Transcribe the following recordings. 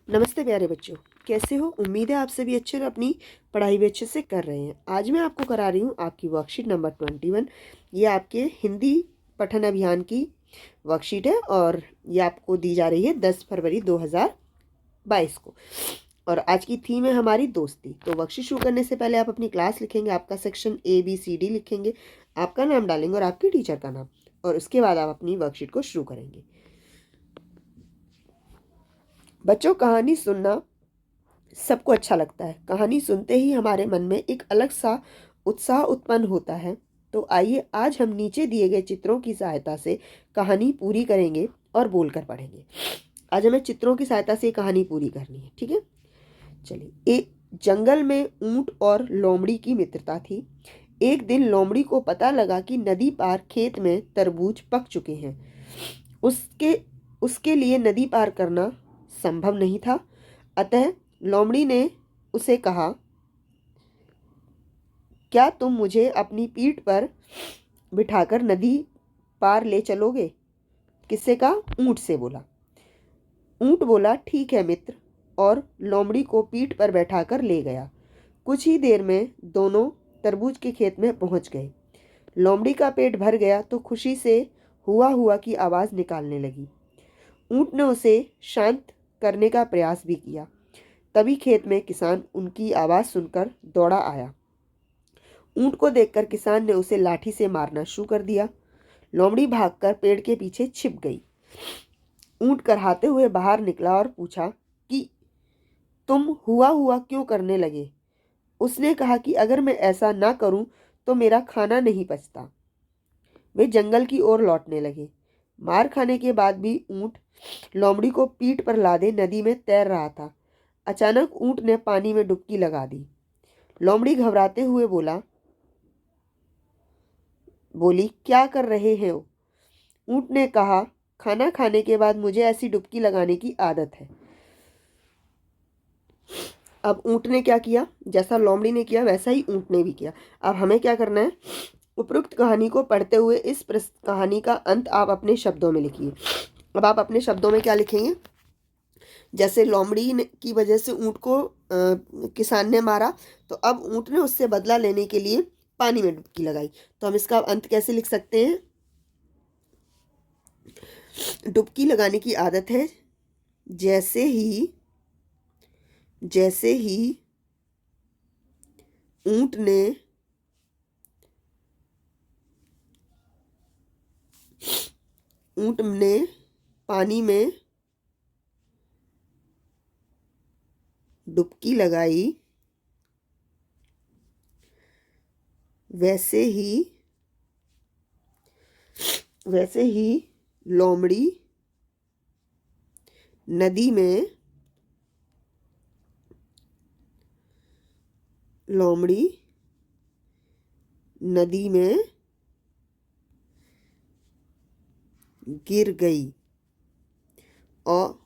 नमस्ते प्यारे बच्चों, कैसे हो? उम्मीद है आप सभी अच्छे और अपनी पढ़ाई भी अच्छे से कर रहे हैं। आज मैं आपको करा रही हूँ आपकी वर्कशीट नंबर 21। ये आपके हिंदी पठन अभियान की वर्कशीट है और ये आपको दी जा रही है 10 फरवरी 2022 को। और आज की थीम है हमारी दोस्ती। तो वर्कशीट शुरू करने से पहले आप अपनी क्लास लिखेंगे, आपका सेक्शन ABCD लिखेंगे, आपका नाम डालेंगे और आपके टीचर का नाम, और उसके बाद आप अपनी वर्कशीट को शुरू करेंगे। बच्चों, कहानी सुनना सबको अच्छा लगता है। कहानी सुनते ही हमारे मन में एक अलग सा उत्साह उत्पन्न होता है। तो आइए आज हम नीचे दिए गए चित्रों की सहायता से कहानी पूरी करेंगे और बोलकर पढ़ेंगे। आज हमें चित्रों की सहायता से कहानी पूरी करनी है, ठीक है? चलिए। एक जंगल में ऊंट और लोमड़ी की मित्रता थी। एक दिन लोमड़ी को पता लगा कि नदी पार खेत में तरबूज पक चुके हैं। उसके उसके लिए नदी पार करना संभव नहीं था। अतः लोमड़ी ने उसे कहा, क्या तुम मुझे अपनी पीठ पर बिठाकर नदी पार ले चलोगे? किससे कहा? ऊंट से बोला। ऊंट बोला, ठीक है मित्र, और लोमड़ी को पीठ पर बैठाकर ले गया। कुछ ही देर में दोनों तरबूज के खेत में पहुंच गए। लोमड़ी का पेट भर गया तो खुशी से हुआ हुआ की आवाज निकालने लगी। ऊंट ने उसे शांत करने का प्रयास भी किया। तभी खेत में किसान उनकी आवाज सुनकर दौड़ा आया। ऊंट को देखकर किसान ने उसे लाठी से मारना शुरू कर दिया। लोमड़ी भागकर पेड़ के पीछे छिप गई। ऊंट कराहते हुए बाहर निकला और पूछा कि तुम हुआ हुआ क्यों करने लगे? उसने कहा कि अगर मैं ऐसा ना करूं तो मेरा खाना नहीं पचता। वे जंगल की ओर लौटने लगे। मार खाने के बाद भी ऊंट लोमड़ी को पीठ पर लादे नदी में तैर रहा था। अचानक ऊंट ने पानी में डुबकी लगा दी। लोमड़ी घबराते हुए बोली, क्या कर रहे हो? ऊंट ने कहा, खाना खाने के बाद मुझे ऐसी डुबकी लगाने की आदत है। अब ऊंट ने क्या किया? जैसा लोमड़ी ने किया वैसा ही ऊंट ने भी किया। अब हमें क्या करना है? उपरोक्त कहानी को पढ़ते हुए इस कहानी का अंत आप अपने शब्दों में लिखिए। अब आप अपने शब्दों में क्या लिखेंगे? जैसे लोमड़ी की वजह से ऊंट को किसान ने मारा, तो अब ऊंट ने उससे बदला लेने के लिए पानी में डुबकी लगाई। तो हम इसका अंत कैसे लिख सकते हैं? डुबकी लगाने की आदत है। जैसे ही ऊंट ने पानी में डुबकी लगाई, वैसे ही लोमड़ी नदी में गिर गई और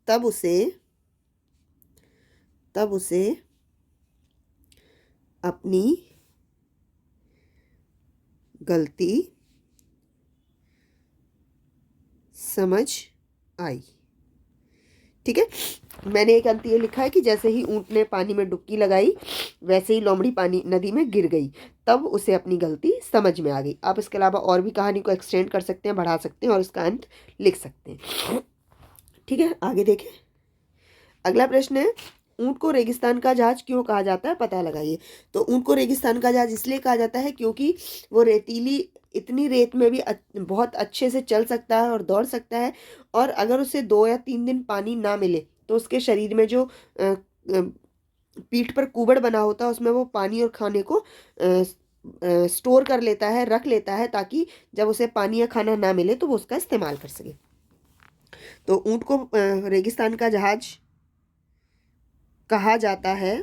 तब उसे अपनी गलती समझ आई। ठीक है, मैंने एक अंत ये लिखा है कि जैसे ही ऊंट ने पानी में डुबकी लगाई, वैसे ही लोमड़ी पानी नदी में गिर गई, तब उसे अपनी गलती समझ में आ गई। आप इसके अलावा और भी कहानी को एक्सटेंड कर सकते हैं, बढ़ा सकते हैं और इसका अंत लिख सकते हैं। ठीक है, आगे देखें। अगला प्रश्न है, ऊंट को रेगिस्तान का जहाज क्यों कहा जाता है? पता लगाइए। तो ऊंट को रेगिस्तान का जहाज इसलिए कहा जाता है क्योंकि वो इतनी रेत में भी बहुत अच्छे से चल सकता है और दौड़ सकता है। और अगर उसे 2 या 3 दिन पानी ना मिले तो उसके शरीर में जो पीठ पर कुबड़ बना होता है उसमें वो पानी और खाने को स्टोर कर लेता है, रख लेता है, ताकि जब उसे पानी या खाना ना मिले तो वो उसका इस्तेमाल कर सके। तो ऊंट को रेगिस्तान का जहाज कहा जाता है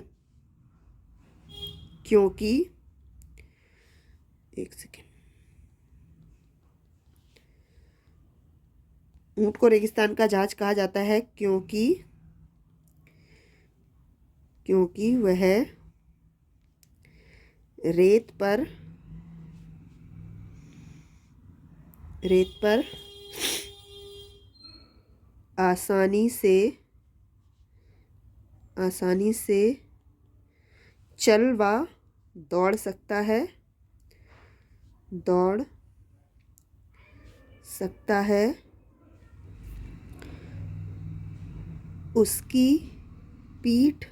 क्योंकि, एक सेकेंड, ऊंट को रेगिस्तान का जहाज कहा जाता है क्योंकि वह रेत पर आसानी से आसानी से चल व दौड़ सकता है, दौड़ सकता है। उसकी पीठ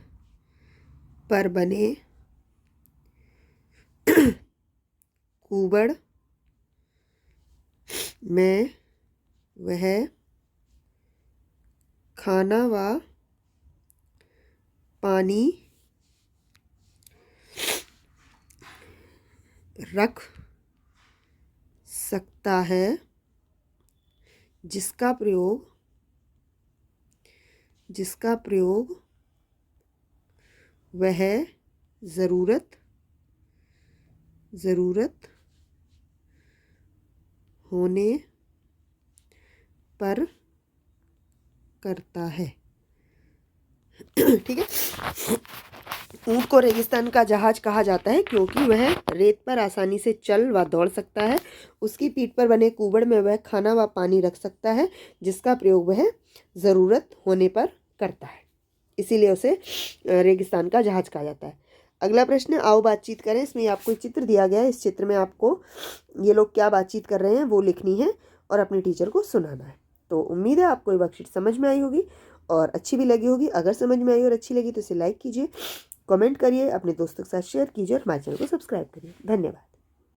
पर बने कुबड़ में वह खाना व पानी रख सकता है, जिसका प्रयोग वह ज़रूरत होने पर करता है। ठीक है। ऊँट को रेगिस्तान का जहाज कहा जाता है क्योंकि वह रेत पर आसानी से चल व दौड़ सकता है। उसकी पीठ पर बने कुबड़ में वह खाना व पानी रख सकता है, जिसका प्रयोग वह ज़रूरत होने पर करता है, इसीलिए उसे रेगिस्तान का जहाज कहा जाता है। अगला प्रश्न, आओ बातचीत करें। इसमें आपको एक चित्र दिया गया है। इस चित्र में आपको ये लोग क्या बातचीत कर रहे हैं वो लिखनी है और अपने टीचर को सुनाना है। तो उम्मीद है आपको ये वर्कशीट समझ में आई होगी और अच्छी भी लगी होगी। अगर समझ में आई और अच्छी लगी तो इसे लाइक कीजिए, कमेंट करिए, अपने दोस्तों के साथ शेयर कीजिए और हमारे चैनल को सब्सक्राइब करिए। धन्यवाद।